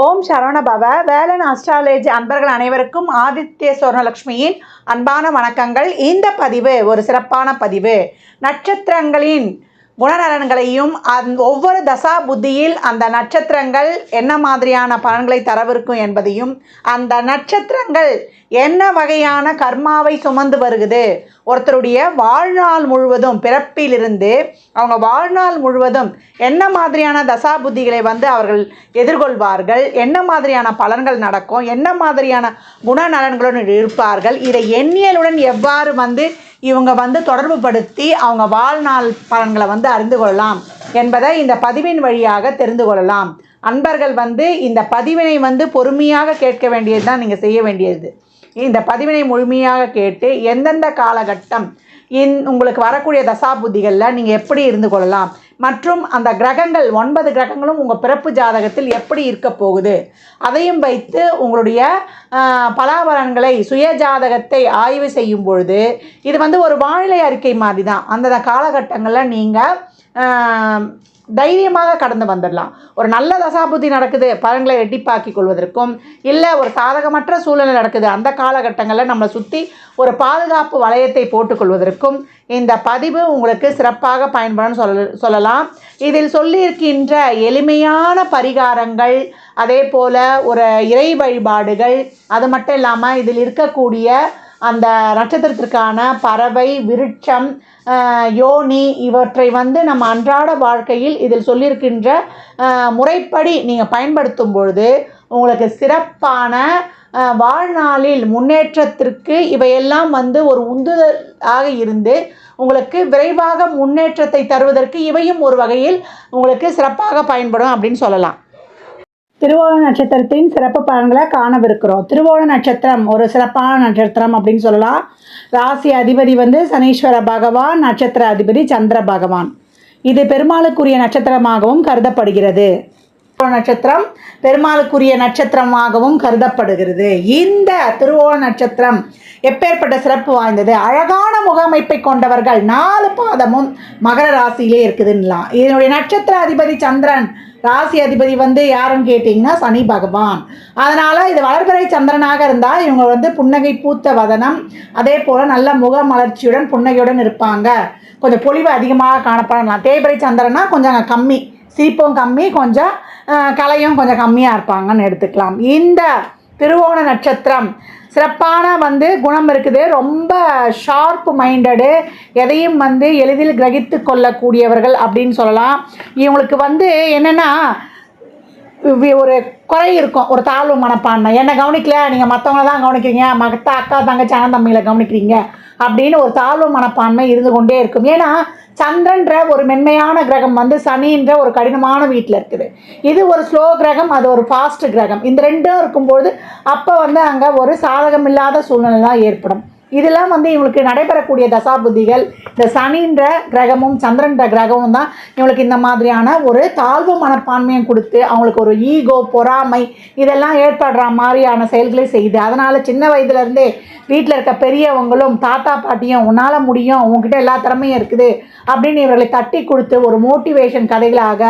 ஓம் Saravanabhava. Velan astrology அன்பர்கள் அனைவருக்கும் ஆதித்ய சொர்ணலக்ஷ்மியின் அன்பான வணக்கங்கள். இந்த பதிவு ஒரு சிறப்பான பதிவு. நட்சத்திரங்களின் குணநலன்களையும் ஒவ்வொரு தசா புத்தியில் அந்த நட்சத்திரங்கள் என்ன மாதிரியான பலன்களை தரவிருக்கும் என்பதையும், அந்த நட்சத்திரங்கள் என்ன வகையான கர்மாவை சுமந்து வருகுது, ஒருத்தருடைய வாழ்நாள் முழுவதும் பிறப்பிலிருந்து அவங்க வாழ்நாள் முழுவதும் என்ன மாதிரியான தசா புத்திகளை அவர்கள் எதிர்கொள்வார்கள், என்ன மாதிரியான பலன்கள் நடக்கும், என்ன மாதிரியான குணநலன்களுடன் இருப்பார்கள், இதை எண்ணியலுடன் எவ்வாறு இவங்க தொடர்பு படுத்தி அவங்க வாழ்நாள் பலன்களை அறிந்து கொள்ளலாம் என்பதை இந்த பதிவின் வழியாக தெரிந்து கொள்ளலாம். அன்பர்கள் இந்த பதிவினை பொறுமையாக கேட்க வேண்டியது தான் நீங்கள் செய்ய வேண்டியது. இந்த பதிவினை முழுமையாக கேட்டு எந்தெந்த காலகட்டம் உங்களுக்கு வரக்கூடிய தசாபுத்திகளில் நீங்கள் எப்படி இருந்து கொள்ளலாம், மற்றும் அந்த கிரகங்கள் 9 கிரகங்களும் உங்கள் பிறப்பு ஜாதகத்தில் எப்படி இருக்க போகுது, அதையும் வைத்து உங்களுடைய பலாபலன்களை சுய ஜாதகத்தை ஆய்வு செய்யும் பொழுது இது ஒரு வானிலை அறிக்கை மாதிரி தான். அந்த காலகட்டங்களில் நீங்கள் தைரியமாக கடந்து வந்துடலாம். ஒரு நல்ல தசாபுத்தி நடக்குது, பலன்களை ரெட்டிப்பாக்கிக் கொள்வதற்கும், இல்லை ஒரு சாதகமற்ற சூழ்நிலை நடக்குது, அந்த காலகட்டங்களில் நம்மளை சுற்றி ஒரு பாதுகாப்பு வளையத்தை போட்டுக்கொள்வதற்கும் இந்த பதிவு உங்களுக்கு சிறப்பாக பயன்படும் சொல்லலாம். இதில் சொல்லியிருக்கின்ற எளிமையான பரிகாரங்கள், அதே போல் ஒரு இறை வழிபாடுகள், அது மட்டும் இல்லாமல் இதில் இருக்கக்கூடிய அந்த நட்சத்திரத்திற்கான பறவை, விருட்சம், யோனி இவற்றை நம்ம அன்றாட வாழ்க்கையில் இதில் சொல்லியிருக்கின்ற முறைப்படி நீங்கள் பயன்படுத்தும் பொழுது உங்களுக்கு சிறப்பான வாழ்நாளில் முன்னேற்றத்திற்கு இவையெல்லாம் ஒரு உந்துதலாக இருந்து உங்களுக்கு விரைவாக முன்னேற்றத்தை தருவதற்கு இவையும் ஒரு வகையில் உங்களுக்கு சிறப்பாக பயன்படும் அப்படின்னு சொல்லலாம். திருவோண நட்சத்திரத்தின் சிறப்பு பலன்களை காணவிருக்கிறோம். திருவோண நட்சத்திரம் ஒரு சிறப்பான நட்சத்திரம் அப்படின்னு சொல்லலாம். ராசி அதிபதி சனீஸ்வர பகவான், நட்சத்திர அதிபதி சந்திர பகவான். இது பெருமாளுக்குரிய நட்சத்திரமாகவும் கருதப்படுகிறது. நட்சத்திரம் பெருமாளுக்குரிய நட்சத்திரமாகவும் கருதப்படுகிறது. இந்த திருவோண நட்சத்திரம் எப்பேற்பட்ட சிறப்பு வாய்ந்தது, அழகான முகமைப்பை கொண்டவர்கள் 4 பாதமும் மகர ராசியிலே இருக்குதுன்னலாம். இதனுடைய நட்சத்திர அதிபதி சந்திரன், ராசி அதிபதி யாருன்னு கேட்டிங்கன்னா சனி பகவான். அதனால் இது வளர்பிறை சந்திரனாக இருந்தால் இவங்க புன்னகை பூத்த வதனம், அதே போல் நல்ல முக மலர்ச்சியுடன் புன்னகையுடன் இருப்பாங்க. கொஞ்சம் பொலிவு அதிகமாக காணப்படலாம். தேய்பிறை சந்திரனா கொஞ்சம் கம்மி, சிரிப்பும் கம்மி, கொஞ்சம் கலையும் கொஞ்சம் கம்மியாக இருப்பாங்கன்னு எடுத்துக்கலாம். இந்த திருவோண நட்சத்திரம் சிறப்பான குணம் இருக்குது. ரொம்ப ஷார்ப் மைண்டடு, எதையும் எளிதில் கிரகித்து கொள்ளக்கூடியவர்கள் அப்படின்னு சொல்லலாம். இவங்களுக்கு என்னென்னா ஒரு குறை இருக்கும், ஒரு தாழ்வு மனப்பான்மை. என்னை கவனிக்கல, நீங்கள் மற்றவங்கள தான் கவனிக்கிறீங்க, மற்ற அக்கா தங்கச்சி அண்ணன் தம்பிகளை கவனிக்கிறீங்க அப்படின்னு ஒரு தாழ்வு மனப்பான்மை இருந்து கொண்டே இருக்கும். ஏன்னா சந்திரன்ற ஒரு மென்மையான கிரகம் சனின்ற ஒரு கடினமான வீட்டில் இருக்குது. இது ஒரு ஸ்லோ கிரகம், அது ஒரு ஃபாஸ்ட் கிரகம். இந்த ரெண்டும் இருக்கும்போது அப்போ அங்கே ஒரு சாதகம் இல்லாத சூழ்நிலை தான் ஏற்படும். இதெல்லாம் இவங்களுக்கு நடைபெறக்கூடிய தசாபுத்திகள். இந்த சனின்ற கிரகமும் சந்திரன்ற கிரகமும் தான் இவங்களுக்கு இந்த மாதிரியான ஒரு தாழ்வு மனப்பான்மையும் கொடுத்து அவங்களுக்கு ஒரு ஈகோ, பொறாமை இதெல்லாம் ஏற்படுற மாதிரியான செயல்களை செய்யுது. அதனால் சின்ன வயதுலேருந்தே வீட்டில் இருக்க பெரியவங்களும் தாத்தா பாட்டியும் உன்னால் முடியும், உங்ககிட்ட எல்லா திறமையும் இருக்குது அப்படின்னு இவர்களை தட்டி கொடுத்து ஒரு மோட்டிவேஷன் கதைகளாக,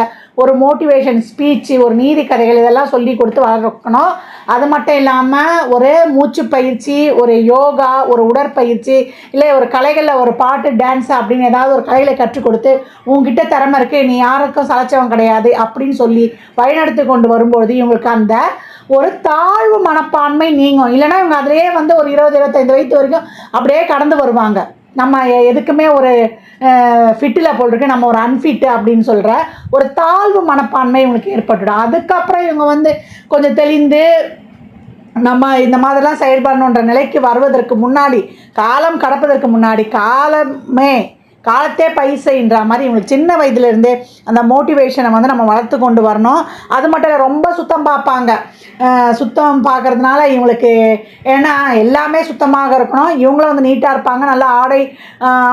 ஒரு மோட்டிவேஷன் ஸ்பீச்சு, ஒரு நீதி கதைகள் இதெல்லாம் சொல்லி கொடுத்து வளர்க்கணும். அது மட்டும் இல்லாமல் ஒரு மூச்சு பயிற்சி, ஒரு யோகா, ஒரு உடற்பயிற்சி, இல்லை ஒரு கலைகளில் ஒரு பாட்டு, டான்ஸ் அப்படின்னு ஏதாவது ஒரு கலைகளை கற்றுக் கொடுத்து உங்ககிட்ட திறமை இருக்குது, நீ யாருக்கும் சளைச்சவன் கிடையாது அப்படின்னு சொல்லி வழிநடத்தி கொண்டு வரும்பொழுது இவங்களுக்கு அந்த ஒரு தாழ்வு மனப்பான்மை நீங்கும். இல்லைனா இவங்க அதிலேயே ஒரு 20-25 வயது வரைக்கும் அப்படியே கடந்து வருவாங்க. நம்ம எதுக்குமே ஒரு ஃபிட்டில் போட்டிருக்கு, நம்ம ஒரு அன்ஃபிட்டு அப்படின்னு சொல்கிற ஒரு தாழ்வு மனப்பான்மை இவங்களுக்கு ஏற்பட்டுடும். அதுக்கப்புறம் இவங்க கொஞ்சம் தெளிந்து நம்ம இந்த மாதிரிலாம் செயல்படணுன்ற நிலைக்கு வருவதற்கு முன்னாடி, காலம் கடப்பதற்கு முன்னாடி, காலத்தே பைசைன்ற மாதிரி இவங்களுக்கு சின்ன வயதுலேருந்தே அந்த மோட்டிவேஷனை நம்ம வளர்த்து கொண்டு வரணும். அது மட்டும் இல்லை, ரொம்ப சுத்தம் பார்ப்பாங்க. சுத்தம் பார்க்குறதுனால இவங்களுக்கு ஏன்னா எல்லாமே சுத்தமாக இருக்கணும். இவங்களும் நீட்டாக இருப்பாங்க. நல்லா ஆடை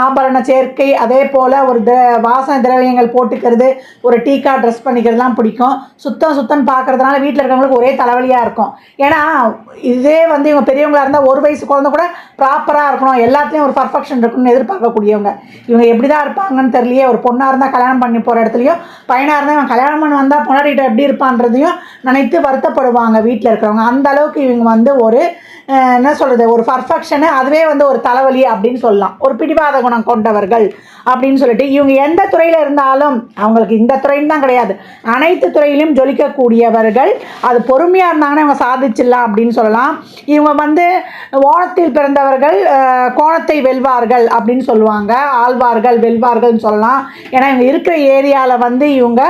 ஆபரண சேர்க்கை, அதே போல் ஒரு வாசனை திரவியங்கள் போட்டுக்கிறது, ஒரு டீக்கா ட்ரெஸ் பண்ணிக்கிறதுலாம் பிடிக்கும். சுத்தம் பார்க்குறதுனால வீட்டில் இருக்கிறவங்களுக்கு ஒரே தலைவலியாக இருக்கும். ஏன்னா இதே இவங்க பெரியவங்களாக இருந்தால் 1 வயசு குழந்தை கூட ப்ராப்பராக இருக்கணும், எல்லாத்துலேயும் ஒரு பர்ஃபெக்ஷன் இருக்கணும்னு எதிர்பார்க்கக்கூடியவங்க. இவங்க இவங்க எப்படி தான் இருப்பாங்கன்னு தெரியலையே. ஒரு பொண்ணாக இருந்தால் கல்யாணம் பண்ணி போகிற இடத்துலையும், பையனாக இருந்தால் இவன் கல்யாணம் பண்ணி வந்தால் பொண்டாட்டிகிட்ட எப்படி இருப்பான்றதையும் நினைத்து வருத்தப்படுவாங்க வீட்டில் இருக்கிறவங்க. அந்த அளவுக்கு இவங்க வந்து ஒரு என்ன சொல்கிறது, ஒரு பர்ஃபெக்ஷனு, அதுவே வந்து ஒரு தலைவலி அப்படின்னு சொல்லலாம். ஒரு பிடிவாத குணம் கொண்டவர்கள் அப்படின்னு சொல்லிட்டு இவங்க எந்த துறையில் இருந்தாலும், அவங்களுக்கு இந்த துறைன்னு தான் கிடையாது, அனைத்து துறையிலும் ஜொலிக்கக்கூடியவர்கள். அது பொறுமையாக இருந்தாங்கன்னா இவங்க சாதிச்சிடலாம் அப்படின்னு சொல்லலாம். இவங்க வந்து ஓணத்தில் பிறந்தவர்கள் கோணத்தை வெல்வார்கள் அப்படின்னு சொல்லுவாங்க. ஆழ்வார்கள் வெல்வார்கள்னு சொல்லலாம். ஏன்னா இவங்க இருக்கிற ஏரியாவில் வந்து இவங்க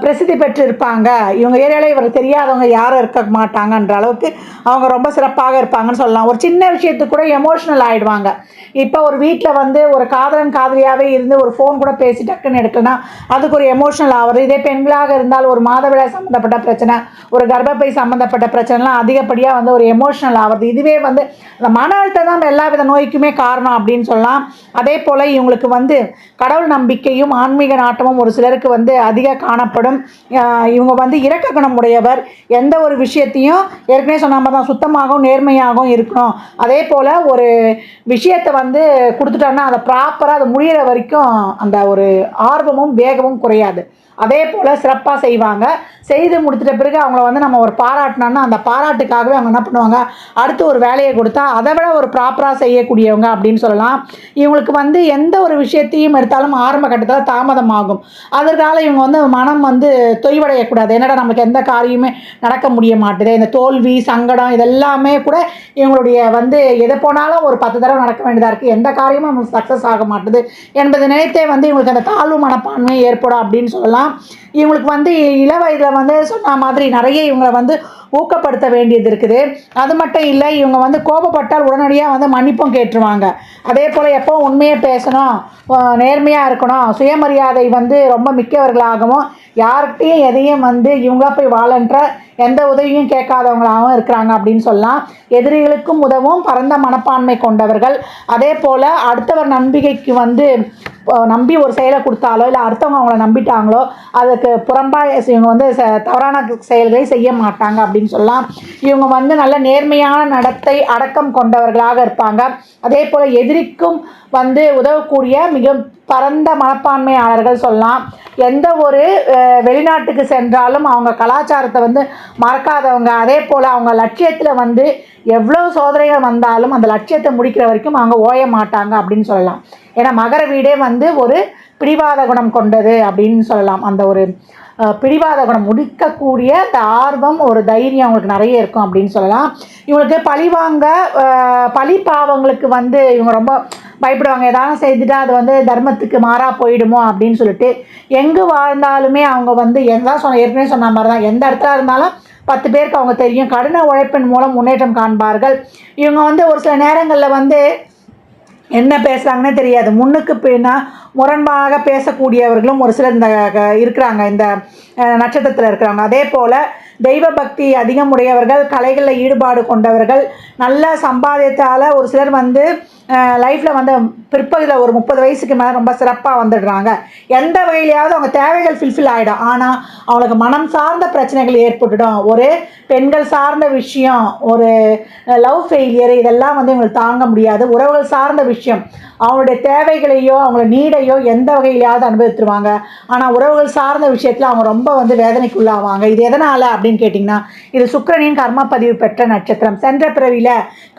பிரசித்தி பெற்றிருப்பாங்க. இவங்க ஏரியாவில் இவருக்கு தெரியாதவங்க யாரும் இருக்க மாட்டாங்கன்ற அளவுக்கு அவங்க ரொம்ப சிறப்பாக இருப்பாங்கன்னு சொல்லலாம். ஒரு சின்ன விஷயத்துக்கு கூட எமோஷ்னல் ஆகிடுவாங்க. இப்போ ஒரு வீட்டில் வந்து ஒரு காதலன் காதலியாகவே இருந்து ஒரு ஃபோன் கூட பேசி டக்குன்னு எடுக்கலன்னா அதுக்கு ஒரு எமோஷ்னல் ஆகுது. இதே பெண்களாக இருந்தால் ஒரு மாதவிடாய் சம்மந்தப்பட்ட பிரச்சனை, ஒரு கர்ப்பப்பை சம்மந்தப்பட்ட பிரச்சனைலாம் அதிகப்படியாக வந்து ஒரு எமோஷ்னல் ஆகுது. இதுவே வந்து அந்த மன அழுத்தம் தான் எல்லா வித நோய்க்குமே காரணம் அப்படின்னு சொல்லலாம். அதே போல் இவங்களுக்கு வந்து கடவுள் நம்பிக்கையும் ஆன்மீக நாட்டமும் ஒரு சிலருக்கு வந்து அதிக காணப்படும். இவங்க வந்து இரக்க குணம் உடையவர். எந்த ஒரு விஷயத்தையும் ஏற்கனவே சொன்ன மாதிரி தான் சுத்தமாகவும் நேர்மையாகவும் இருக்கணும். அதே போல் ஒரு விஷயத்தை வந்து கொடுத்துட்டோன்னா அதை ப்ராப்பராக அது முடிகிற வரைக்கும் அந்த ஒரு ஆர்வமும் வேகமும் குறையாது. அதே போல் சிறப்பாக செய்வாங்க. செய்து முடிச்சிட்ட பிறகு அவங்கள வந்து நம்ம ஒரு பாராட்டினோன்னா அந்த பாராட்டுக்காகவே அவங்க என்ன பண்ணுவாங்க, அடுத்து ஒரு வேலையை கொடுத்தா அதை விட ஒரு ப்ராப்பராக செய்யக்கூடியவங்க அப்படின்னு சொல்லலாம். இவங்களுக்கு வந்து எந்த ஒரு விஷயத்தையும் எடுத்தாலும் ஆரம்ப கட்டத்தில் தாமதமாகும். அதனால இவங்க வந்து மனம் வந்து தொய்வடையக்கூடாது. என்னடா நமக்கு எந்த காரியமே நடக்க முடிய மாட்டுது, இந்த தோல்வி சங்கடம் இதெல்லாமே கூட இவங்களுடைய வந்து எதை போனாலும் ஒரு 10 தடவை நடக்க வேண்டியதாக இருக்குது, எந்த காரியமும் நமக்கு சக்ஸஸ் ஆக மாட்டுது என்பதை நினைத்தே வந்து இவங்களுக்கு அந்த தாழ்வு மனப்பான்மை ஏற்படும் அப்படின்னு சொல்லலாம். இவங்களுக்கு வந்து இள வயதில் வந்து சொன்ன மாதிரி நிறைய இவங்களை வந்து ஊக்கப்படுத்த வேண்டியது இருக்குது. அது மட்டும் இல்லை, இவங்க வந்து கோபப்பட்டால் உடனடியாக வந்து மன்னிப்பும் கேட்டுருவாங்க. அதே போல் எப்போ உண்மையை பேசணும், நேர்மையாக இருக்கணும், சுயமரியாதை வந்து ரொம்ப மிக்கவர்களாகவும் யார்கிட்டையும் எதையும் வந்து இவங்களா போய் வாழன்ற எந்த உதவியும் கேட்காதவங்களாகவும் இருக்கிறாங்க அப்படின்னு சொல்லலாம். எதிரிகளுக்கும் உதவும் பரந்த மனப்பான்மை கொண்டவர்கள். அதே போல் அடுத்தவர் நம்பிக்கைக்கு வந்து நம்பி ஒரு செயலை கொடுத்தாலோ இல்லை அடுத்தவங்க அவங்கள நம்பிட்டாங்களோ அதுக்கு புறம்பாக இவங்க வந்து தவறான செயல்களை செய்ய மாட்டாங்க அப்படின்னு சொல்லலாம். இவங்க வந்து நல்ல நேர்மையான நடத்தை அடக்கம் கொண்டவர்களாக இருப்பாங்க. அதே போல் எதிரிக்கும் வந்து உதவக்கூடிய மிக பரந்த மனப்பான்மையாளர்கள் சொல்லலாம். எந்த ஒரு வெளிநாட்டுக்கு சென்றாலும் அவங்க கலாச்சாரத்தை வந்து மறக்காதவங்க. அதே போல் அவங்க லட்சியத்தில் வந்து எவ்வளோ சோதனைகள் வந்தாலும் அந்த லட்சியத்தை முடிக்கிற வரைக்கும் அவங்க ஓய மாட்டாங்க அப்படின்னு சொல்லலாம். ஏன்னா மகர வீடே வந்து ஒரு பிடிவாத குணம் கொண்டது அப்படின்னு சொல்லலாம். அந்த ஒரு பிடிவாத குணம் முடிக்கக்கூடிய அந்த ஆர்வம் ஒரு தைரியம் அவங்களுக்கு நிறைய இருக்கும் அப்படின்னு சொல்லலாம். இவங்களுக்கு பழிவாங்க பழி பாவங்களுக்கு வந்து இவங்க ரொம்ப பயப்படுவாங்க. ஏதாவது செய்துட்டா அது வந்து தர்மத்துக்கு மாறாக போயிடுமோ அப்படின்னு சொல்லிட்டு எங்கே வாழ்ந்தாலுமே அவங்க வந்து ஏற்கனவே சொன்ன மாதிரி தான், எந்த இடத்துல இருந்தாலும் 10 பேருக்கு அவங்க தெரியும். கடின உழைப்பின் மூலம் முன்னேற்றம் காண்பார்கள். இவங்க வந்து ஒரு சில நேரங்களில் வந்து என்ன பேசுகிறாங்கன்னே தெரியாது. முன்னுக்கு பின்னா முரண்பாக பேசக்கூடியவர்களும் ஒரு சிலர் இந்த இருக்கிறாங்க, இந்த நட்சத்திரத்தில் இருக்கிறாங்க. அதே போல் தெய்வ பக்தி அதிகம் உடையவர்கள், கலைகளில் ஈடுபாடு கொண்டவர்கள், நல்ல சம்பாதியத்தால் ஒரு சிலர் வந்து லைஃப்பில் வந்து பிற்பகுதியில் ஒரு 30 வயசுக்கு மேலே ரொம்ப சிறப்பாக வந்துடுறாங்க. எந்த வகையிலையாவது அவங்க தேவைகள் ஃபில்ஃபில் ஆகிடும். ஆனால் அவங்களுக்கு மனம் சார்ந்த பிரச்சனைகள் ஏற்பட்டுடும். ஒரு பெண்கள் சார்ந்த விஷயம், ஒரு லவ் ஃபெயிலியர், இதெல்லாம் வந்து இவங்களுக்கு தாங்க முடியாது. உறவுகள் சார்ந்த விஷயம், அவங்களுடைய தேவைகளையோ அவங்களோட நீடையோ எந்த வகையிலையாவது அனுபவித்துருவாங்க. ஆனால் உறவுகள் சார்ந்த விஷயத்தில் அவங்க ரொம்ப வந்து வேதனைக்குள்ளாவாங்க. இது எதனால் அப்படின்னு கேட்டிங்கன்னா, இது சுக்கிரனின் கர்ம பதிவு பெற்ற நட்சத்திரம். சென்ற பிறவியில்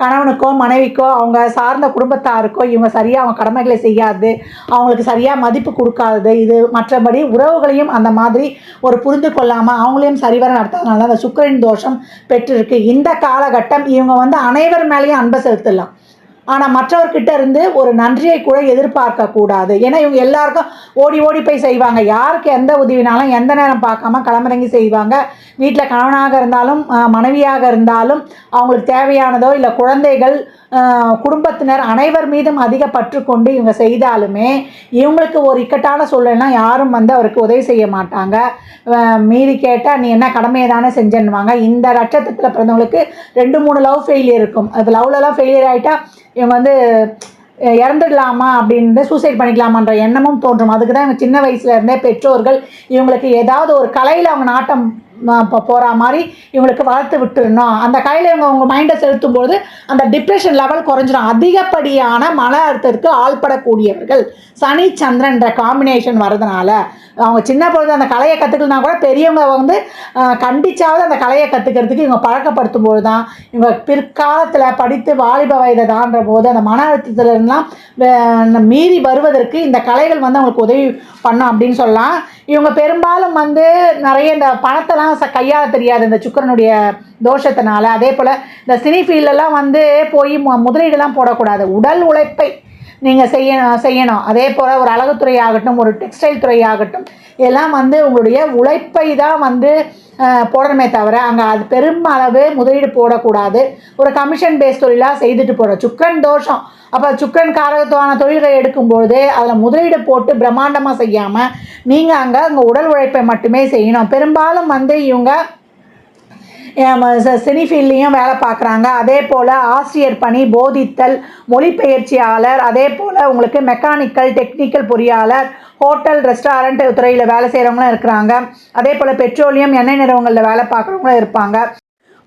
கணவனுக்கோ மனைவிக்கோ அவங்க சார்ந்த குடும்பத்தாருக்கோ இவங்க சரியாக அவங்க கடமைகளை செய்யாது, அவங்களுக்கு சரியாக மதிப்பு கொடுக்காதது, இது மற்றபடி உறவுகளையும் அந்த மாதிரி ஒரு புரிந்து கொள்ளாமல் அவங்களையும் சரிவர நடத்தாதனால அந்த சுக்கிரன் தோஷம் பெற்றிருக்கு. இந்த காலகட்டம் இவங்க வந்து அனைவர் மேலேயும் அன்பை செலுத்தலாம். ஆனால் மற்றவர்கிட்ட இருந்து ஒரு நன்றியை கூட எதிர்பார்க்கக்கூடாது. ஏன்னா இவங்க எல்லாருக்கும் ஓடி ஓடி போய் செய்வாங்க. யாருக்கு எந்த உதவினாலும் எந்த நேரம் பார்க்காம களமிறங்கி செய்வாங்க. வீட்டில் கணவனாக இருந்தாலும் மனைவியாக இருந்தாலும் அவங்களுக்கு தேவையானதோ இல்லை குழந்தைகள் குடும்பத்தினர் அனைவர் மீதும் அதிக பற்று கொண்டு இவங்க செய்தாலுமே இவங்களுக்கு ஒரு இக்கட்டான சூழ்நிலைனா யாரும் வந்து அவருக்கு உதவி செய்ய மாட்டாங்க. மீறி கேட்டால் நீ என்ன கடமையை தானே செஞ்சேன்னுவாங்க. இந்த நட்சத்திரத்தில் பிறந்தவங்களுக்கு 2-3 லவ் ஃபெயிலியர் இருக்கும். இப்போ லவ்லலாம் ஃபெயிலியர் ஆகிட்டா இவங்க வந்து இறந்துடலாமா அப்படின்னு சூசைட் பண்ணிக்கலாமான்ற எண்ணமும் தோன்றும். அதுக்கு தான் இவங்க சின்ன வயசுலேருந்தே பெற்றோர்கள் இவங்களுக்கு ஏதாவது ஒரு கலையில் அவங்க நாட்டம் போகிற மாதிரி இவங்களுக்கு வளர்த்து விட்டுருணும். அந்த கலையில் இவங்க உங்கள் மைண்டை செலுத்தும்போது அந்த டிப்ரெஷன் லெவல் குறைஞ்சிடும். அதிகப்படியான மன அழுத்தத்துக்கு ஆள்படக்கூடியவர்கள் சனி சந்திரன்ற காம்பினேஷன் வர்றதுனால அவங்க சின்ன பொழுது அந்த கலையை கற்றுக்கலனா கூட பெரியவங்க வந்து கண்டிச்சாவது அந்த கலையை கற்றுக்கிறதுக்கு இவங்க பழக்கப்படுத்தும் போது தான் இவங்க பிற்காலத்தில் படித்து வாலிப வயதை தாண்டுற போது அந்த மன அழுத்தத்துலலாம் மீறி வருவதற்கு இந்த கலைகள் வந்து அவங்களுக்கு உதவி பண்ணும் அப்படின்னு சொல்லலாம். இவங்க பெரும்பாலும் வந்து நிறைய இந்த பணத்தெல்லாம் கையாள தெரியாது இந்த சுக்கிரனுடைய தோஷத்தினால. அதே போல் இந்த சினி ஃபீல்டெல்லாம் வந்து போய் முதலீடுலாம் போடக்கூடாது. உடல் உழைப்பை நீங்கள் செய்யணும். அதே போல் ஒரு அழகுத்துறை ஆகட்டும், ஒரு டெக்ஸ்டைல் துறை ஆகட்டும், எல்லாம் வந்து உங்களுடைய உழைப்பை தான் வந்து போடணுமே தவிர அங்கே அது பெருமளவு முதலீடு போடக்கூடாது. ஒரு கமிஷன் பேஸ் தொழிலாக செய்துட்டு போகிறோம். சுக்கிரன் தோஷம். அப்போ சுக்கிரன் காரகத்துவான தொழில்களை எடுக்கும்போது அதில் முதலீடு போட்டு பிரம்மாண்டமாக செய்யாமல் நீங்கள் அங்கே உடல் உழைப்பை மட்டுமே செய்யணும். பெரும்பாலும் வந்து இவங்க சினி ஃபீல்ட்லேயும் வேலை பார்க்குறாங்க. அதே போல் ஆசிரியர் பணி, போதித்தல், மொழிபெயர்ச்சியாளர், அதே போல் உங்களுக்கு மெக்கானிக்கல், டெக்னிக்கல் பொறியாளர், ஹோட்டல், ரெஸ்டாரண்ட் துறையில் வேலை செய்கிறவங்களும் இருக்கிறாங்க. அதே போல் பெட்ரோலியம், எண்ணெய் நிறுவனங்களில் வேலை பார்க்குறவங்களும் இருப்பாங்க.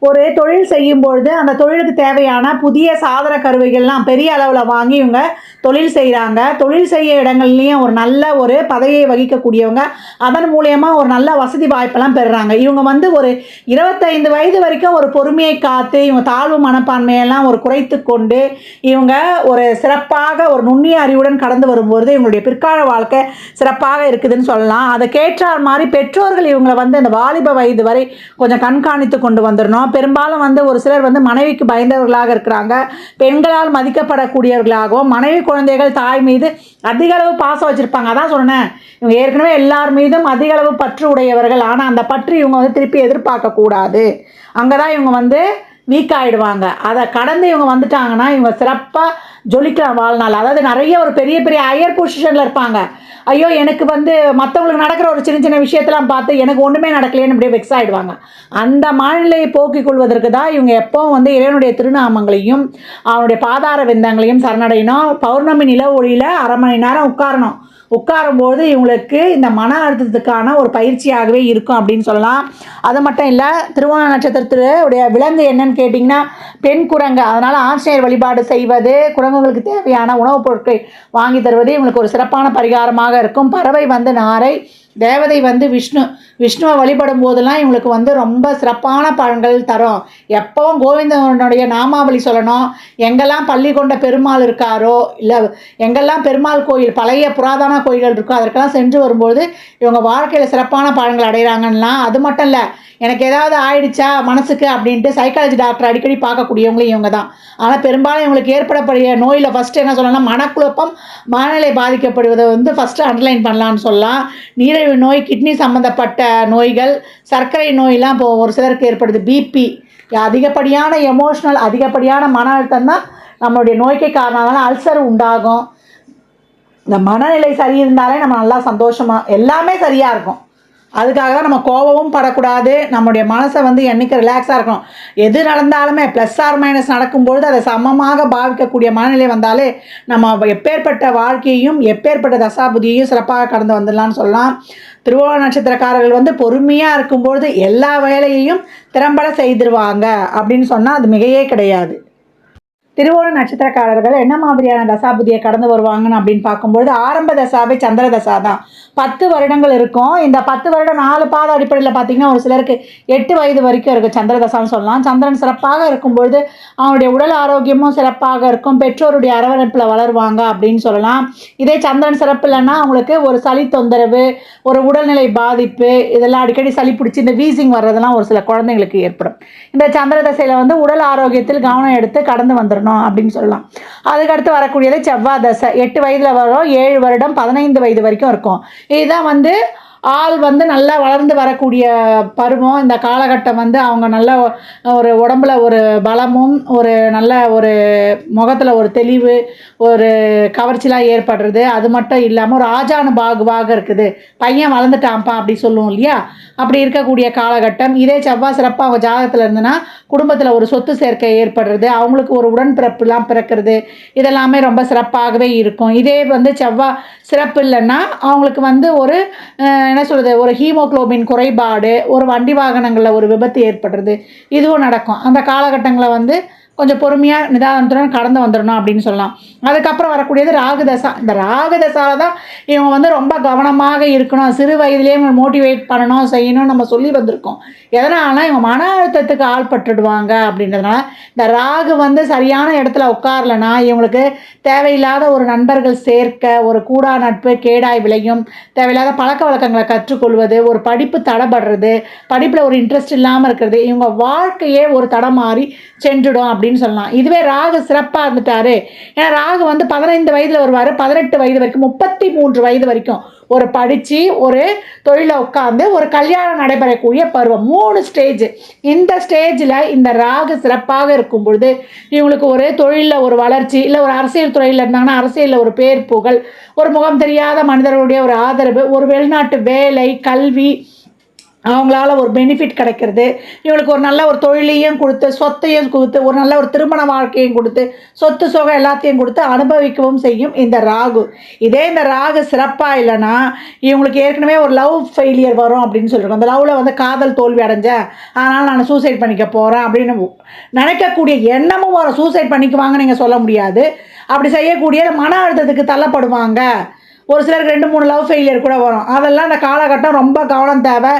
ஒரு தொழில் செய்யும்பொழுது அந்த தொழிலுக்கு தேவையான புதிய சாதன கருவிகள்லாம் பெரிய அளவில் வாங்கி இவங்க தொழில் செய்கிறாங்க. தொழில் செய்ய இடங்கள்லேயும் ஒரு நல்ல ஒரு பதவியை வகிக்கக்கூடியவங்க, அதன் மூலயமா ஒரு நல்ல வசதி வாய்ப்பெல்லாம் பெறுறாங்க. இவங்க வந்து ஒரு 25 வயது வரைக்கும் ஒரு பொறுமையை காத்து இவங்க தாழ்வு மனப்பான்மையெல்லாம் ஒரு குறைத்து கொண்டு இவங்க ஒரு சிறப்பாக ஒரு நுண்ணிய அறிவுடன் கடந்து வரும்போது இவங்களுடைய பிற்கால வாழ்க்கை சிறப்பாக இருக்குதுன்னு சொல்லலாம். அதை கேட்டார் மாதிரி பெற்றோர்கள் இவங்களை வந்து அந்த வாலிப வயது வரை கொஞ்சம் கண்காணித்து கொண்டு வந்துடணும். பெரும்பாலும் வந்து ஒரு சிலர் வந்து மனைவிக்கு பயந்தவர்களாக இருக்கிறாங்க. பெண்களால் மதிக்கப்படக்கூடியவர்களாகவும் மனைவி குழந்தைகள் தாய் மீது அதிக அளவு பாசம் வச்சுருப்பாங்க. அதான் சொன்னேன், இவங்க ஏற்கனவே எல்லார் மீதும் அதிக அளவு பற்று உடையவர்கள். ஆனால் அந்த பற்று இவங்க வந்து திருப்பி எதிர்பார்க்கக்கூடாது. அங்கே தான் இவங்க வந்து வீக் ஆகிடுவாங்க. அதை கடந்து இவங்க வந்துட்டாங்கன்னா இவங்க சிறப்பாக ஜொலிக்கலாம் வாழ்நாள். அதாவது நிறைய ஒரு பெரிய பெரிய ஹையர் பொசிஷனில் இருப்பாங்க. ஐயோ எனக்கு வந்து மற்றவங்களுக்கு நடக்கிற ஒரு சின்ன சின்ன விஷயத்தெல்லாம் பார்த்து எனக்கு ஒன்றுமே நடக்கலையேன்னு அப்படியே வெக்ஸ் ஆகிடுவாங்க. அந்த மனநிலையை போக்கிக் கொள்வதற்கு தான் இவங்க எப்போவும் வந்து இறைவனுடைய திருநாமங்களையும் அவனுடைய பாதார விந்தங்களையும் சரணடையணும். பௌர்ணமி நில ஒளியில் 1/2 மணி நேரம் உட்காரும்போது இவங்களுக்கு இந்த மன அழுத்தத்துக்கான ஒரு பயிற்சியாகவே இருக்கும் அப்படின்னு சொல்லலாம். அது மட்டும் இல்லை, திருவோண நட்சத்திரத்துடைய விலங்கு என்னன்னு கேட்டிங்கன்னா பெண் குரங்கு. அதனால் ஆஞ்சநேயர் வழிபாடு செய்வது, குரங்குகளுக்கு தேவையான உணவுப் பொருட்களை வாங்கி தருவது இவங்களுக்கு ஒரு சிறப்பான பரிகாரமாக இருக்கும். பறவை வந்து நாரை, தேவதை வந்து விஷ்ணுவை வழிபடும் போதெல்லாம் இவங்களுக்கு வந்து ரொம்ப சிறப்பான பலன்கள் தரும். எப்பவும் கோவிந்தனுடைய நாமாவளி சொல்லணும். எங்கெல்லாம் பள்ளி கொண்ட பெருமாள் இருக்காரோ, இல்லை எங்கெல்லாம் பெருமாள் கோயில் பழைய புராதன கோயில்கள் இருக்கோ அதற்கெல்லாம் சென்று வரும்போது இவங்க வாழ்க்கையில் சிறப்பான பலன்கள் அடைகிறாங்கன்னா. அது மட்டும் இல்லை, எனக்கு ஏதாவது ஆயிடுச்சா மனசுக்கு அப்படின்ட்டு சைக்காலஜி டாக்டர் அடிக்கடி பார்க்கக்கூடியவங்களும் இவங்க தான். ஆனால் பெரும்பாலும் இவங்களுக்கு ஏற்படக்கூடிய நோயில் ஃபஸ்ட்டு என்ன சொல்லலாம், மனக்குழப்பம், மனநிலை பாதிக்கப்படுவதை வந்து ஃபஸ்ட்டு அண்டர்லைன் பண்ணலான்னு சொல்லலாம். நீரிழிவு நோய், கிட்னி சம்மந்தப்பட்ட நோய்கள், சர்க்கரை நோயெலாம் இப்போ ஒரு சிலருக்கு ஏற்படுது. பிபி, அதிகப்படியான எமோஷ்னல், அதிகப்படியான மன அழுத்தம் தான் நம்மளுடைய நோய்க்கு காரணம். அல்சர் உண்டாகும். இந்த மனநிலை சரி இருந்தாலே நம்ம நல்லா சந்தோஷமாக எல்லாமே சரியாக இருக்கும். அதுக்காக தான் நம்ம கோபமும் படக்கூடாது. நம்முடைய மனசை வந்து என்றைக்கு ரிலாக்ஸாக இருக்கணும். எது நடந்தாலுமே ப்ளஸ் ஆர் மைனஸ் நடக்கும்பொழுது அதை சமமாக பாவிக்கக்கூடிய மனநிலை வந்தாலே நம்ம எப்பேற்பட்ட வாழ்க்கையையும் எப்பேற்பட்ட தசாபுதியையும் சிறப்பாக கடந்து வந்துடலான்னு சொல்லலாம். திருவோண நட்சத்திரக்காரர்கள் வந்து பொறுமையாக இருக்கும்பொழுது எல்லா வேலையையும் திறம்பட செய்திருவாங்க அப்படின்னு சொன்னால் அது மிகையே கிடையாது. திருவோண நட்சத்திரக்காரர்கள் என்ன மாதிரியான தசாபுதியை கடந்து வருவாங்கன்னு அப்படின்னு பார்க்கும்பொழுது ஆரம்ப தசாவே சந்திர தசா தான். 10 வருடங்கள் இருக்கும். இந்த 10 வருடம் 4 பாத அடிப்படையில் பார்த்திங்கன்னா ஒரு சிலருக்கு 8 வயது வரைக்கும் இருக்குது சந்திர தசான்னு சொல்லலாம். சந்திரன் சிறப்பாக இருக்கும்பொழுது அவனுடைய உடல் ஆரோக்கியமும் சிறப்பாக இருக்கும். பெற்றோருடைய அரவணைப்பில் வளருவாங்க அப்படின்னு சொல்லலாம். இதே சந்திரன் சிறப்பு இல்லைன்னா அவங்களுக்கு ஒரு சளி தொந்தரவு, ஒரு உடல்நிலை பாதிப்பு, இதெல்லாம் அடிக்கடி சளி பிடிச்சி இந்த வீசிங் வர்றதெல்லாம் ஒரு சில குழந்தைங்களுக்கு ஏற்படும். இந்த சந்திர தசையில் வந்து உடல் ஆரோக்கியத்தில் கவனம் எடுத்து கடந்து வந்துடணும் அப்படின்னு சொல்லலாம். அதுக்கடுத்து வரக்கூடியது செவ்வாய் தசை. 8 வயதில் வரும். 7 வருடம் 15 வயது வரைக்கும் இருக்கும். இதுதான் வந்து ஆள் வந்து நல்லா வளர்ந்து வரக்கூடிய பருவம். இந்த காலகட்டம் வந்து அவங்க நல்ல ஒரு உடம்புல ஒரு பலமும், ஒரு நல்ல ஒரு முகத்தில் ஒரு தெளிவு, ஒரு கவர்ச்சிலாம் ஏற்படுறது. அது மட்டும் இல்லாமல் ஒரு ஆஜானுபாகுவாக இருக்குது. பையன் வளர்ந்துட்டான்ப்பா அப்படி சொல்லுவோம் இல்லையா, அப்படி இருக்கக்கூடிய காலகட்டம். இதே செவ்வாய் சிறப்பாக அவங்க ஜாதகத்தில் இருந்துன்னா குடும்பத்தில் ஒரு சொத்து சேர்க்கை ஏற்படுறது, அவங்களுக்கு ஒரு உடன்பிறப்புலாம் பிறக்கிறது, இதெல்லாமே ரொம்ப சிறப்பாகவே இருக்கும். இதே வந்து செவ்வாய் சிறப்பு இல்லைன்னா அவங்களுக்கு வந்து ஒரு என்ன சொல்கிறது, ஒரு ஹீமோகுளோபின் குறைபாடு, ஒரு வண்டி வாகனங்களில் ஒரு விபத்து ஏற்படுறது, இதுவும் நடக்கும். அந்த காலகட்டங்களை வந்து கொஞ்சம் பொறுமையாக நிதானத்துடன் கடந்து வந்துடணும் அப்படின்னு சொல்லலாம். அதுக்கப்புறம் வரக்கூடியது ராகுதசா. இந்த ராகுதசால தான் இவங்க வந்து ரொம்ப கவனமாக இருக்கணும், சிறு வயதிலேயே இவங்க மோட்டிவேட் பண்ணணும், செய்யணும்னு நம்ம சொல்லி வந்திருக்கோம். எதனாலனா இவங்க மன அழுத்தத்துக்கு ஆள்பட்டுடுவாங்க அப்படின்றதுனால. இந்த ராகு வந்து சரியான இடத்துல உட்காரலனா இவங்களுக்கு தேவையில்லாத ஒரு நண்பர்கள் சேர்க்க, ஒரு கூடா நட்பு கேடாய் விளையும், தேவையில்லாத பழக்க வழக்கங்களை கற்றுக்கொள்வது, ஒரு படிப்பு தடைபடுறது, படிப்பில் ஒரு இன்ட்ரெஸ்ட் இல்லாமல் இருக்கிறது, இவங்க வாழ்க்கையே ஒரு தடமாறி சென்றுடும் அப்படின்னு சொல்லலாம். இதுவே ராகு சிறப்பாக இருந்துட்டாரு, ஏன்னா ராகு வந்து 15 வயதில் வருவார், 18 வயது வரைக்கும், 33 வயது வரைக்கும் ஒரு படித்து ஒரு தொழிலில் உட்காந்து ஒரு கல்யாணம் நடைபெறக்கூடிய பருவம். 3 ஸ்டேஜ். இந்த ஸ்டேஜில் இந்த ராகு சிறப்பாக இருக்கும் பொழுது இவங்களுக்கு ஒரு தொழிலில் ஒரு வளர்ச்சி, இல்லை ஒரு அரசியல் துறையில் இருந்தாங்கன்னா அரசியலில் ஒரு பேர் புகழ், ஒரு முகம் தெரியாத மனிதர்களுடைய ஒரு ஆதரவு, ஒரு வெளிநாட்டு வேலை, கல்வி, அவங்களால ஒரு பெனிஃபிட் கிடைக்கிறது, இவங்களுக்கு ஒரு நல்ல ஒரு தொழிலையும் கொடுத்து, சொத்தையும் கொடுத்து, ஒரு நல்ல ஒரு திருமண வாழ்க்கையும் கொடுத்து, சொத்து சுகம் எல்லாத்தையும் கொடுத்து அனுபவிக்கவும் செய்யும் இந்த ராகு. இதே இந்த ராகு சிறப்பாக இல்லைன்னா இவங்களுக்கு ஏற்கனவே ஒரு லவ் ஃபெயிலியர் வரும் அப்படின்னு சொல்லியிருக்கோம். அந்த லவ்வில் வந்து காதல் தோல்வி அடைஞ்சேன், அதனால் நான் சூசைட் பண்ணிக்க போகிறேன் அப்படின்னு நினைக்கக்கூடிய எண்ணமும் வரும். சூசைட் பண்ணிக்குவாங்க நீங்கள் சொல்ல முடியாது. அப்படி செய்யக்கூடிய மன அழுத்தத்துக்கு தள்ளப்படுவாங்க. ஒரு சிலருக்கு 2-3 லவ் ஃபெயிலியர் கூட வரும். அதெல்லாம் அந்த காலகட்டம் ரொம்ப கவனம் தேவை.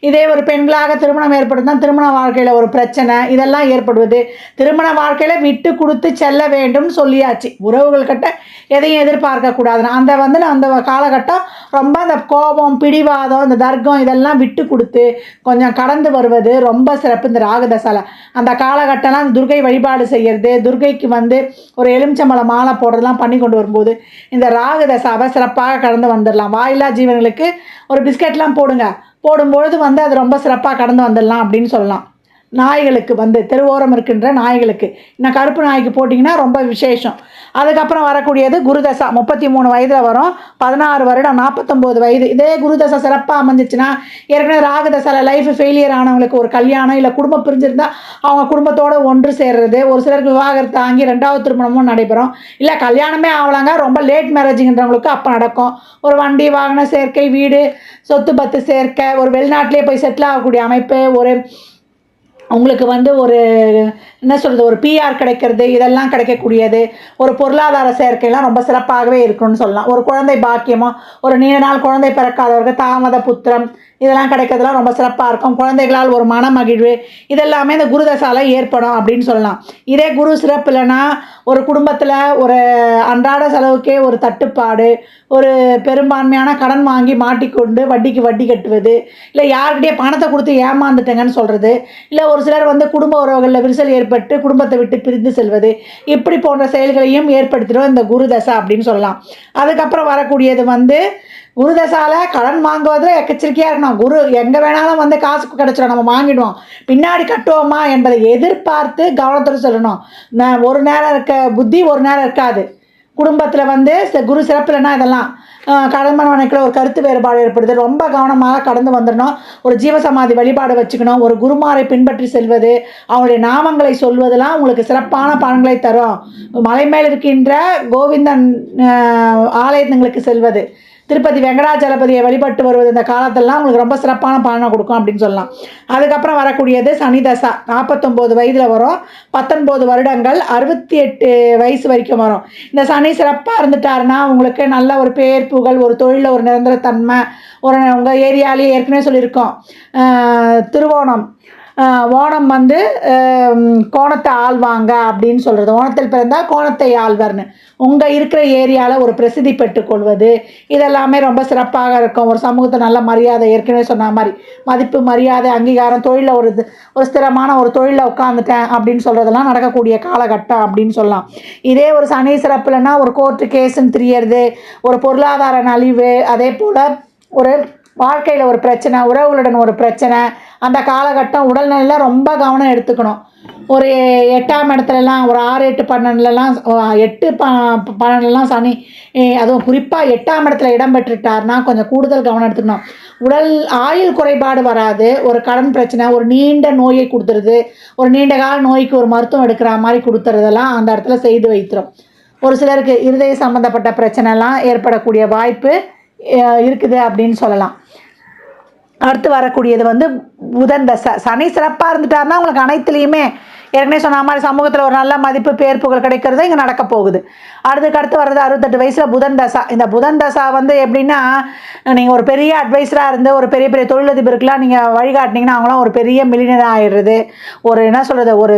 இதே ஒரு பெண்களாக திருமணம் ஏற்படுத்தினா திருமண வாழ்க்கையில் ஒரு பிரச்சனை இதெல்லாம் ஏற்படுவது. திருமண வாழ்க்கையில் விட்டு கொடுத்து செல்ல வேண்டும் சொல்லியாச்சு. உறவுகள்கிட்ட எதையும் எதிர்பார்க்கக்கூடாதுன்னு அந்த காலகட்டம் ரொம்ப அந்த கோபம், பிடிவாதம், இந்த தர்க்கம் இதெல்லாம் விட்டு கொடுத்து கொஞ்சம் கடந்து வருவது ரொம்ப சிறப்பு இந்த ராகுதசால. அந்த காலகட்டம்லாம் துர்கை வழிபாடு செய்கிறது, துர்கைக்கு வந்து ஒரு எலுமிச்சம்பழம் மாலை போடுறதுலாம் பண்ணி கொண்டு வரும்போது இந்த ராகுதசாவை சிறப்பாக கடந்து வந்துடலாம். வாயில்லா ஜீவன்களுக்கு ஒரு பிஸ்கெட்லாம் போடும்பொழுது வந்து அது ரொம்ப சிறப்பாக கடந்து வந்துடலாம் அப்படின்னு சொல்லலாம். நாய்களுக்கு வந்து தெருவோரம் இருக்கின்ற நாய்களுக்கு, இன்னும் கருப்பு நாய்க்கு போட்டிங்கன்னா ரொம்ப விசேஷம். அதுக்கப்புறம் வரக்கூடியது குருதசா. 33 வயதில் வரும், 16 வருடம், 49 வயது. இதே குருதசா சிறப்பாக அமைஞ்சிச்சுன்னா ஏற்கனவே ராகுதசாவில் லைஃப் ஃபெயிலியர் ஆனவங்களுக்கு ஒரு கல்யாணம், இல்லை குடும்பம் பிரிஞ்சிருந்தால் அவங்க குடும்பத்தோடு ஒன்று சேர்றது, ஒரு சிலருக்கு விவாகரத்து ஆகி 2வது திருமணமும் நடைபெறும், இல்லை கல்யாணமே ஆகலாங்க ரொம்ப லேட் மேரேஜுங்கிறவங்களுக்கு அப்போ நடக்கும். ஒரு வண்டி வாகன சேர்க்கை, வீடு சொத்து பத்து சேர்க்கை, ஒரு வெளிநாட்டிலே போய் செட்டில் ஆகக்கூடிய அமைப்பு, ஒரு உங்களுக்கு வந்து ஒரு என்ன சொல்கிறது, ஒரு பிஆர் கிடைக்கிறது, இதெல்லாம் கிடைக்கக்கூடியது. ஒரு பொருளாதார சேர்க்கைலாம் ரொம்ப சிறப்பாகவே இருக்குன்னு சொல்லலாம். ஒரு குழந்தை பாக்கியமோ, ஒரு நீண்ட நாள் குழந்தை பிறக்காதவர்கள் தாமத புத்திரம் இதெல்லாம் கிடைக்கிறதுலாம் ரொம்ப சிறப்பாக இருக்கும். குழந்தைகளால் ஒரு மன மகிழ்வு இதெல்லாமே இந்த குருதசால ஏற்படும் அப்படின்னு சொல்லலாம். இதே குரு சிறப்பு இல்லைன்னா ஒரு குடும்பத்தில் ஒரு அன்றாட செலவுக்கே ஒரு தட்டுப்பாடு, ஒரு பெரும்பான்மையான கடன் வாங்கி மாட்டிக்கொண்டு வட்டிக்கு வட்டி கட்டுவது, இல்லை யார்கிட்டயே பணத்தை கொடுத்து ஏமாந்துட்டேங்கன்னு சொல்கிறது, இல்லை ஒரு சிலர் வந்து குடும்ப உறவுகளில் விரிசல் ஏற்பட்டு குடும்பத்தை விட்டு பிரிந்து செல்வது, இப்படி போன்ற செயல்களையும் ஏற்படுத்திடும் இந்த குருதசை அப்படின்னு சொல்லலாம். அதுக்கப்புறம் வரக்கூடியது வந்து குருதசால கடன் வாங்குவதில் எக்கச்சரிக்கையாக இருக்கணும். குரு எங்கே வேணாலும் வந்து காசு கிடச்சிடும், நம்ம வாங்கிடுவோம், பின்னாடி கட்டுவோமா என்பதை எதிர்பார்த்து கவனத்தோடு சொல்லணும். ஒரு நேரம் இருக்க புத்தி ஒரு நேரம் இருக்காது. குடும்பத்தில் வந்து குரு சிறப்பு இல்லைன்னா இதெல்லாம் கடன் மனைக்குள்ள ஒரு கருத்து வேறுபாடு ஏற்படுது, ரொம்ப கவனமாக கடந்து வந்துடணும். ஒரு ஜீவசமாதி வழிபாடு வச்சுக்கணும். ஒரு குருமாரை பின்பற்றி செல்வது, அவங்களுடைய நாமங்களை சொல்வதெல்லாம் உங்களுக்கு சிறப்பான பலன்களை தரும். மலை மேல் இருக்கின்ற கோவிந்தன் ஆலயங்களுக்கு செல்வது, திருப்பதி வெங்கடாச்சலபதியை வழிபட்டு வருவது இந்த காலத்திலலாம் உங்களுக்கு ரொம்ப சிறப்பான பலனை கொடுக்கும் அப்படின்னு சொல்லலாம். அதுக்கப்புறம் வரக்கூடியது சனிதசா. 49 வயதில் வரும், 19 வருடங்கள், 68 வயசு வரைக்கும் வரும். இந்த சனி சிறப்பாக இருந்துட்டாருன்னா உங்களுக்கு நல்ல ஒரு பேர் புகழ், ஒரு தொழிலில் ஒரு நிரந்தரத்தன்மை, ஒரு உங்கள் ஏரியாலேயே ஏற்கனவே சொல்லியிருக்கோம் திருவோணம், ஓணம் வந்து கோணத்தை ஆள்வாங்க அப்படின்னு சொல்கிறது. ஓணத்தில் பிறந்தால் கோணத்தை ஆள்வர்னு உங்கள் இருக்கிற ஏரியாவில் ஒரு பிரசித்தி பெற்றுக்கொள்வது இதெல்லாமே ரொம்ப சிறப்பாக இருக்கும். ஒரு சமூகத்தை நல்ல மரியாதை, ஏற்கனவே சொன்ன மாதிரி மதிப்பு, மரியாதை, அங்கீகாரம், தொழிலில் ஒரு ஸ்திரமான ஒரு தொழிலில் உட்காந்துட்டேன் அப்படின்னு சொல்கிறதெல்லாம் நடக்கக்கூடிய காலகட்டம் அப்படின்னு சொல்லலாம். இதே ஒரு சனி சிறப்புலன்னா ஒரு கோர்ட்டு கேஸுன்னு தெரியறது, ஒரு பொருளாதார நலிவு, அதே போல் ஒரு வாழ்க்கையில் ஒரு பிரச்சனை, உறவுகளுடன் ஒரு பிரச்சனை, அந்த காலகட்டம் உடல்நிலையில் ரொம்ப கவனம் எடுத்துக்கணும். ஒரு 8ஆம் இடத்துலலாம் ஒரு 6, 8, 12லலாம் 8, 12லலாம் சனி, அதுவும் குறிப்பாக 8ஆம் இடத்துல இடம் பெற்றுட்டார்னா கொஞ்சம் கூடுதல் கவனம் எடுத்துக்கணும். உடல் ஆயுள் குறைபாடு வராது, ஒரு கடன் பிரச்சனை, ஒரு நீண்ட நோயை கொடுத்துருது, ஒரு நீண்ட கால நோய்க்கு ஒரு மருத்துவம் எடுக்கிற மாதிரி கொடுத்துறதெல்லாம் அந்த இடத்துல செய்து வைத்திரும். ஒரு சிலருக்கு இருதய சம்மந்தப்பட்ட பிரச்சனைலாம் ஏற்படக்கூடிய வாய்ப்பு இருக்குது அப்படின்னு சொல்லலாம். அடுத்து வரக்கூடியது வந்து புதன் தசை. சனி சிறப்பாக இருந்துட்டாருன்னா உங்களுக்கு அனைத்துலேயுமே ஏற்கனவே சொன்ன மாதிரி சமூகத்தில் ஒரு நல்ல மதிப்பு பேர் புகழ் கிடைக்கிறது இங்கே நடக்க போகுது. அடுத்து வர்றது 68 வயசில் புதன் தசா. இந்த புதன் தசா வந்து எப்படின்னா, நீங்கள் ஒரு பெரிய அட்வைஸராக இருந்து ஒரு பெரிய பெரிய தொழிலதிபருக்கெலாம் நீங்கள் வழிகாட்டினீங்கன்னா அவங்களாம் ஒரு பெரிய மில்லியனர் ஆகிடுறது. ஒரு என்ன சொல்கிறது, ஒரு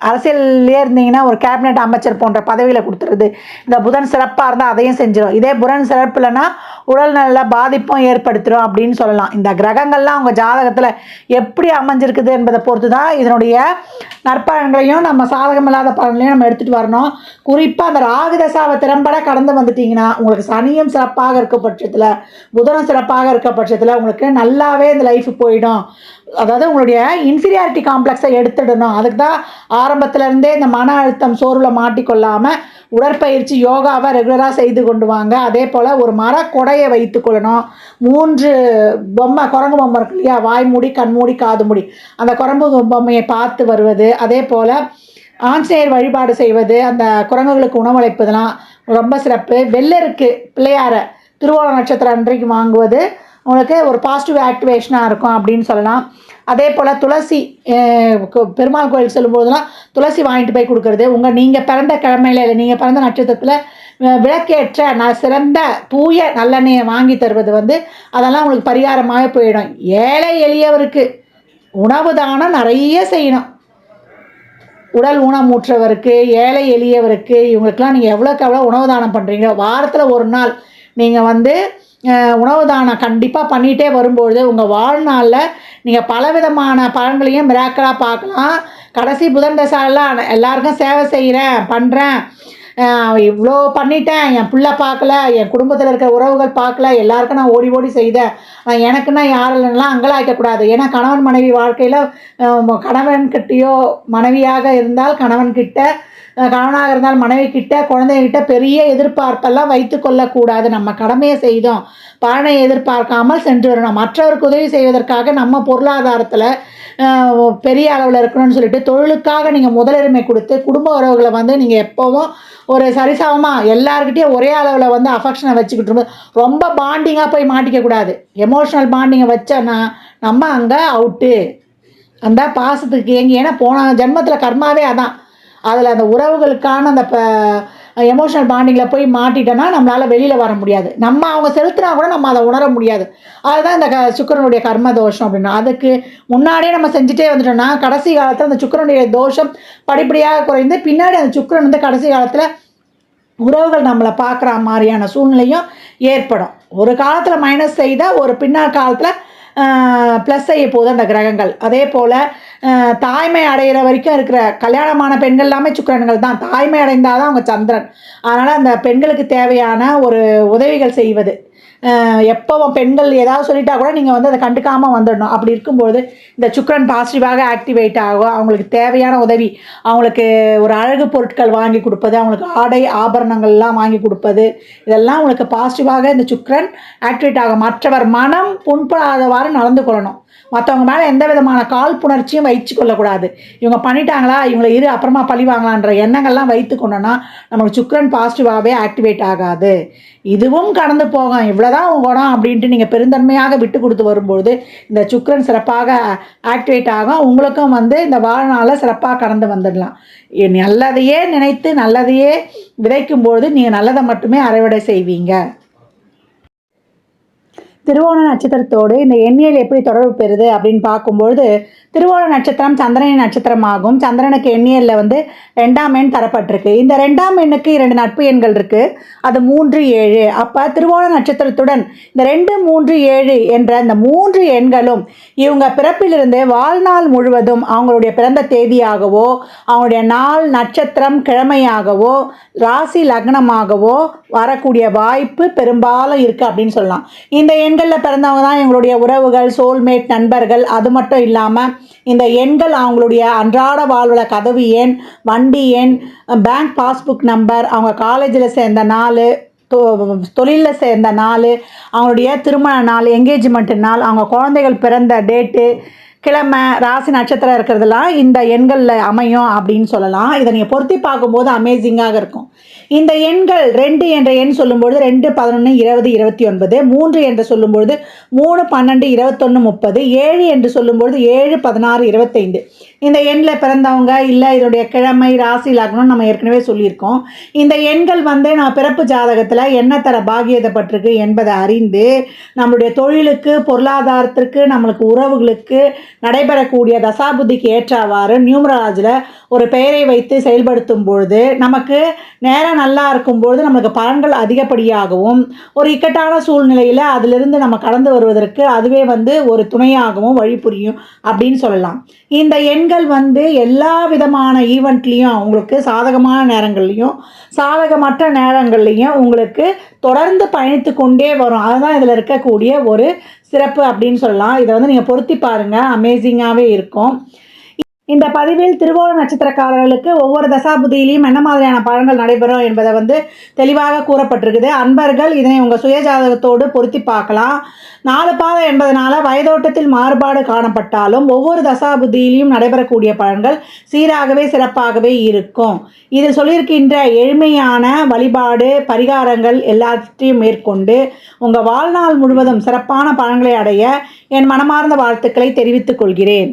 அரசியல்லே இருந்தீங்கன்னா ஒரு கேபினெட் அமைச்சர் போன்ற பதவியில் கொடுத்துருது. இந்த புதன் சிறப்பாக இருந்தால் அதையும் செஞ்சிடும். இதே புதன் சிறப்பு இல்லைன்னா உடல் நல்ல பாதிப்பும் ஏற்படுத்திடும் அப்படின்னு சொல்லலாம். இந்த கிரகங்கள்லாம் அவங்க ஜாதகத்தில் எப்படி அமைஞ்சிருக்குது என்பதை பொறுத்து தான் இதனுடைய நற்பலன்களையும் நம்ம சாதகமில்லாத பலன்களையும் நம்ம எடுத்துகிட்டு வரணும். குறிப்பாக அந்த ராகு தசாவை திறம்பட கடந்து வந்துட்டிங்கன்னா உங்களுக்கு சனியும் சிறப்பாக இருக்க பட்சத்தில், புதனும் சிறப்பாக இருக்க பட்சத்தில் உங்களுக்கு நல்லாவே இந்த லைஃப் போயிடும். அதாவது உங்களுடைய இன்ஃபீரியாரிட்டி காம்ப்ளெக்ஸை எடுத்துடணும். அதுக்கு தான் ஆரம்பத்துலேருந்தே இந்த மன அழுத்தம் சோர்வில் மாட்டிக்கொள்ளாமல் உடற்பயிற்சி யோகாவை ரெகுலராக செய்து கொண்டு வாங்க. அதே போல் ஒரு மரக்கொடையை வைத்து கொள்ளணும். 3 பொம்மை, குரங்கு பொம்மை இருக்கு இல்லையா, வாய் மூடி கண் மூடி காது மூடி, அந்த குரங்கு பொம்மையை பார்த்து வருவது, அதே போல் ஆஞ்சநேயர் வழிபாடு செய்வது, அந்த குரங்குகளுக்கு உணவளிப்பதெல்லாம் ரொம்ப சிறப்பு. வெள்ளருக்கு பிள்ளையாரை திருவோண நட்சத்திரம் அன்றைக்கு வாங்குவது உங்களுக்கு ஒரு பாசிட்டிவ் ஆக்டிவேஷனாக இருக்கும் அப்படின்னு சொல்லலாம். அதே போல் துளசி, பெருமாள் கோயில் செல்லும்போதெல்லாம் துளசி வாங்கிட்டு போய் கொடுக்குறது. நீங்கள் பிறந்த கிழமையில் இல்லை நீங்கள் பிறந்த நட்சத்திரத்தில் விளக்கேற்ற சிறந்த தூய நல்லெண்ணெயை வாங்கி தருவது வந்து அதெல்லாம் உங்களுக்கு பரிகாரமாக போயிடும். ஏழை எளியவருக்கு உணவு தானம் நிறைய செய்யணும். உடல் ஊனமுற்றவருக்கு, ஏழை எளியவருக்கு, இவங்களுக்கெல்லாம் நீங்கள் எவ்வளோக்கு எவ்வளோ உணவு தானம் பண்ணுறீங்க, வாரத்தில் ஒரு நாள் நீங்கள் வந்து உணவு தானம் கண்டிப்பாக பண்ணிகிட்டே வரும்பொழுது உங்கள் வாழ்நாளில் நீங்கள் பலவிதமான பலன்களையும் மிராக்கலாக பார்க்கலாம். கடைசி புதன் தசாலாம் எல்லாருக்கும் சேவை செய்கிறேன் பண்ணுறேன், இவ்வளோ பண்ணிட்டேன், என் பிள்ளை பார்க்கல, என் குடும்பத்தில் இருக்கிற உறவுகள் பார்க்கல, எல்லாருக்கும் நான் ஓடி ஓடி செய்தேன், எனக்குன்னா யாரெல்லாம் அங்கலாய்க்கக்கூடாது. ஏன்னா கணவன் மனைவி வாழ்க்கையில் கணவன்கிட்டயோ மனைவியாக இருந்தால் கணவன்கிட்ட, கணவனாக இருந்தால் மனைவி கிட்ட, குழந்தைகிட்ட பெரிய எதிர்பார்ப்பெல்லாம் வைத்து கொள்ளக்கூடாது. நம்ம கடமையை செய்தோம், பலனை எதிர்பார்க்காமல் சென்று வரணும். மற்றவருக்கு உதவி செய்வதற்காக நம்ம பொருளாதாரத்தில் பெரிய அளவில் இருக்கணும்னு சொல்லிட்டு தொழிலுக்காக நீங்கள் முதலுரிமை கொடுத்து குடும்ப உறவுகளை வந்து நீங்கள் எப்போவும் ஒரு சரிசமமாக எல்லாருக்கிட்டையும் ஒரே அளவில் வந்து அஃபெக்ஷனை வச்சுக்கிட்டு ரொம்ப பாண்டிங்காக போய் மாட்டிக்கக்கூடாது. எமோஷ்னல் பாண்டிங்கை வச்சோன்னா நம்ம அங்கே அவுட்டு. அந்த பாசத்துக்கு ஏன்னா போன ஜென்மத்தில் கர்மாவே அதான். அதில் அந்த உறவுகளுக்கான அந்த எமோஷனல் பாண்டிங்கில் போய் மாட்டிட்டோன்னா நம்மளால் வெளியில் வர முடியாது. நம்ம அவங்க செலுத்தினா கூட நம்ம அதை உணர முடியாது. அதுதான் இந்த சுக்கிரனுடைய கர்ம தோஷம் அப்படின்னா. அதுக்கு முன்னாடியே நம்ம செஞ்சுட்டே வந்துட்டோம்னா கடைசி காலத்தில் அந்த சுக்கிரனுடைய தோஷம் படிப்படியாக குறைந்து பின்னாடி அந்த சுக்கிரன் வந்து கடைசி காலத்தில் உறவுகள் நம்மளை பார்க்குற மாதிரியான சூழ்நிலையும் ஏற்படும். ஒரு காலத்தில் மைனஸ் செய்தால் ஒரு பின்னால் காலத்தில் ப்ளஸ் செய்ய போகுது அந்த கிரகங்கள். அதே போல் தாய்மை அடைகிற வரைக்கும் இருக்கிற கல்யாணமான பெண்கள் எல்லாமே சுக்கிரன்கள் தான். தாய்மை அடைந்தால் தான் அவங்க சந்திரன். அதனால் அந்த பெண்களுக்கு தேவையான ஒரு உதவிகள் செய்வது, எப்போவும் பெண்கள் ஏதாவது சொல்லிட்டா கூட நீங்கள் வந்து அதை கண்டுக்காமல் வந்துடணும். அப்படி இருக்கும்போது இந்த சுக்கிரன் பாசிட்டிவாக ஆக்டிவேட் ஆகும். அவங்களுக்கு தேவையான உதவி, அவங்களுக்கு ஒரு அழகு பொருட்கள் வாங்கி கொடுப்பது, அவங்களுக்கு ஆடை ஆபரணங்கள்லாம் வாங்கி கொடுப்பது, இதெல்லாம் உங்களுக்கு பாசிட்டிவாக இந்த சுக்கிரன் ஆக்டிவேட் ஆகும். மற்றவர் மனம் புண்படாதவாறு நடந்து கொள்ளணும். மற்றவங்க மேலே எந்த விதமான காழ்ப்புணர்ச்சியும் வைத்து கொள்ளக்கூடாது. இவங்க பண்ணிட்டாங்களா, இவங்களை அப்புறமா பழி வாங்கலான்ற எண்ணங்கள்லாம் வைத்து கொண்டோன்னா நமக்கு சுக்கிரன் பாசிட்டிவாகவே ஆக்டிவேட் ஆகாது. இதுவும் கடந்து போகும், இவ்வளோதான் குணம் அப்படின்ட்டு நீங்கள் பெருந்தன்மையாக விட்டு கொடுத்து வரும்பொழுது இந்த சுக்கிரன் சிறப்பாக ஆக்டிவேட் ஆகும். உங்களுக்கும் வந்து இந்த வாழ்நாளில் சிறப்பாக கடந்து வந்துடலாம். நல்லதையே நினைத்து நல்லதையே விதைக்கும்பொழுது நீங்கள் நல்லதை மட்டுமே அறுவடை செய்வீங்க. திருவோண நட்சத்திரத்தோடு இந்த எண்ணியல் எப்படி தொடர்பு பெறுது அப்படின்னு பார்க்கும்பொழுது, திருவோண நட்சத்திரம் சந்திரனின் நட்சத்திரமாகும். சந்திரனுக்கு எண்ணியலில் வந்து 2ஆம் எண் தரப்பட்டிருக்கு. இந்த 2ஆம் எண்ணுக்கு 2 நட்பு எண்கள் இருக்குது. அது 3, 7. அப்போ திருவோண நட்சத்திரத்துடன் இந்த 2, 3, 7 என்ற இந்த 3 எண்களும் இவங்க பிறப்பிலிருந்து வாழ்நாள் முழுவதும் அவங்களுடைய பிறந்த தேதியாகவோ, அவங்களுடைய நாள் நட்சத்திரம் கிழமையாகவோ, ராசி லக்னமாகவோ வரக்கூடிய வாய்ப்பு பெரும்பாலும் இருக்குது அப்படின்னு சொல்லலாம். இந்த எண்களில் பிறந்தவங்க தான் எங்களுடைய உறவுகள், சோல்மேட், நண்பர்கள். அது மட்டும் இல்லாமல் இந்த எண்கள் அவங்களுடைய அன்றாட வாழ்வில் கதவு எண், வண்டி எண், பேங்க் பாஸ்புக் நம்பர், அவங்க காலேஜில் சேர்ந்த நாள், தொழிலில் சேர்ந்த நாள், அவங்களுடைய திருமண நாள், என்கேஜ்மெண்ட்டு நாள், அவங்க குழந்தைகள் பிறந்த டேட்டு, கிழமை ராசி நட்சத்திரம் இருக்கிறதெல்லாம் இந்த எண்களில் அமையும் அப்படின்னு சொல்லலாம். இதை நீங்கள் பொருத்தி பார்க்கும்போது அமேசிங்காக இருக்கும். இந்த எண்கள் 2 என்ற எண் சொல்லும்பொழுது 2, 11, 20, 29, 3 என்று சொல்லும்பொழுது 3, 12, 21, 30, 7 என்று சொல்லும்பொழுது 7, 16, 25. இந்த எண்ணில் பிறந்தவங்க இல்லை இதோடைய கிழமை ராசி லக்னம் நம்ம ஏற்கனவே சொல்லியிருக்கோம். இந்த எண்கள் நம்ம பிறப்பு ஜாதகத்தில் என்ன தர பாகியதப்பட்டிருக்கு என்பதை அறிந்து நம்மளுடைய தொழிலுக்கு, பொருளாதாரத்திற்கு, நம்மளுக்கு உறவுகளுக்கு நடைபெறக்கூடிய தசாபுத்திக்கு ஏற்றவாறு நியூமராலஜியில் ஒரு பெயரை வைத்து செயல்படுத்தும் பொழுது நமக்கு நேரம் நல்லா இருக்கும்பொழுது நம்மளுக்கு பலன்கள் அதிகப்படியாகவும், ஒரு இக்கட்டான சூழ்நிலையில் அதிலிருந்து நம்ம கடந்து வருவதற்கு அதுவே ஒரு துணையாகவும் வழி புரியும் அப்படின்னு சொல்லலாம். இந்த எண்கள் எல்லா விதமான ஈவெண்ட்லேயும் உங்களுக்கு சாதகமான நேரங்கள்லையும் சாதகமற்ற நேரங்கள்லையும் உங்களுக்கு தொடர்ந்து பயணித்து கொண்டே வரும். அதுதான் இதில் இருக்கக்கூடிய ஒரு சிறப்பு அப்படின்னு சொல்லலாம். இதை நீங்கள் பொருத்தி பாருங்கள், அமேசிங்காகவே இருக்கும். இந்த பதிவில் திருவோண நட்சத்திரக்காரர்களுக்கு ஒவ்வொரு தசாபுதியிலையும் என்ன மாதிரியான பலன்கள் நடைபெறும் என்பதை தெளிவாக கூறப்பட்டிருக்குது. அன்பர்கள் இதனை உங்கள் சுயஜாதகத்தோடு பொருத்தி பார்க்கலாம். 4 பாதம் என்பதனால வயதோட்டத்தில் மாறுபாடு காணப்பட்டாலும் ஒவ்வொரு தசாபுதியிலையும் நடைபெறக்கூடிய பலன்கள் சீராகவே சிறப்பாகவே இருக்கும். இதில் சொல்லியிருக்கின்ற எளிமையான வழிபாடு பரிகாரங்கள் எல்லாத்தையும் மேற்கொண்டு உங்கள் வாழ்நாள் முழுவதும் சிறப்பான பலன்களை அடைய என் மனமார்ந்த வாழ்த்துக்களை தெரிவித்துக் கொள்கிறேன்.